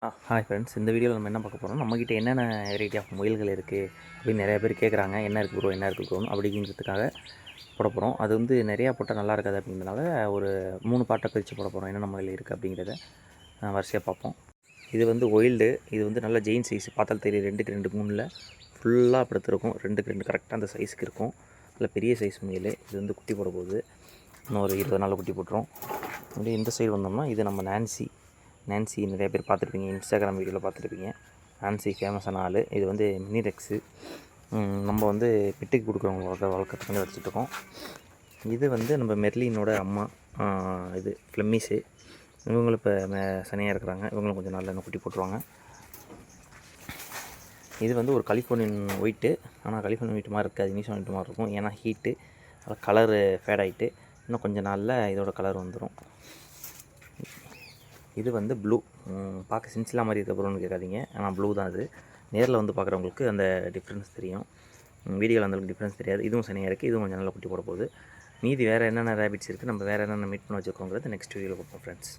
Hi friends, இந்த வீடியோவில் நம்ம என்ன பார்க்க போகிறோம், நம்மக்கிட்ட என்னென்ன வெரைட்டி ஆஃப் முயல்கள் இருக்குது அப்படின்னு நிறைய பேர் கேட்குறாங்க. என்ன இருக்குது ப்ரோ, என்ன இருக்குது ப்ரோன்னு அப்படிங்கிறதுக்காக போட போகிறோம். அது வந்து நிறையா போட்டால் நல்லா இருக்காது அப்படிங்கிறதுனால ஒரு 3 பார்ட்டாக பிரித்து போட போகிறோம். என்னென்ன முயல் இருக்குது அப்படிங்கிறத வரிசையாக பார்ப்போம். இது வந்து ஒயில்டு. இது வந்து நல்ல ஜெயின் சைஸ், பார்த்தாலும் தெரியும். 2க்கு 2 3ல் ஃபுல்லாக படுத்துருக்கும். 2க்கு 2 கரெக்டாக அந்த சைஸுக்கு இருக்கும். நல்ல பெரிய சைஸ் முயல். இது வந்து குட்டி போட போகுது. இன்னும் ஒரு 20 நாள் குட்டி போட்டுரும். அப்படியே இந்த சைடு வந்தோம்னா இது நம்ம நான்சி நிறைய பேர் பார்த்துருப்பீங்க, இன்ஸ்டாகிராம் வீடியோவில் பார்த்துருப்பீங்க. நான்சி ஃபேமஸான ஆள். இது வந்து மினி ரெக்ஸு. நம்ம வந்து பெட்டுக்கு கொடுக்குறவங்க வளர்க்கறதுக்கு வந்து வச்சுட்ருக்கோம். இது வந்து நம்ம மெர்லினோட அம்மா. இது ஃப்ளெம்மிஸு. இவங்களும் இப்போ சனியாக இருக்கிறாங்க. இவங்களும் கொஞ்சம் நாளில் இன்னும் குட்டி போட்டுருவாங்க. இது வந்து ஒரு கலிஃபோர்னியன் ஒயிட்டு. ஆனால் கலிஃபோர்னியன் ஒயிட்டு மாதிரி இருக்காது, இனிஷன் ஒயிட்டு மாதிரி இருக்கும். ஏன்னா ஹீட்டு, அதில் கலரு ஃபேட் ஆகிட்டு இன்னும் கொஞ்சம் நாளில் இதோட கலர் வந்துடும். இது வந்து ப்ளூ. பார்க்க சின்சிலா மாதிரி இருக்க ப்ரோன்னு கேட்காதீங்க, ஆனால் ப்ளூ தான் அது. நேரில் வந்து பார்க்குறவங்களுக்கு அந்த டிஃப்ரென்ஸ் தெரியும். வீடியோவில் அந்தளவுக்கு டிஃப்ரென்ஸ் தெரியாது. இதுவும் சனியாக இருக்குது. இதுவும் கொஞ்சம் நல்லா குட்டி போட போகுது. மீதி வேறு என்னென்ன ரேபிட்ஸ் இருக்குது, நம்ம வேறு என்னென்ன மீட் பண்ண வச்சுருக்கோங்கிறது நெக்ஸ்ட் வீடியோவில் பார்ப்போம் ஃப்ரெண்ட்ஸ்.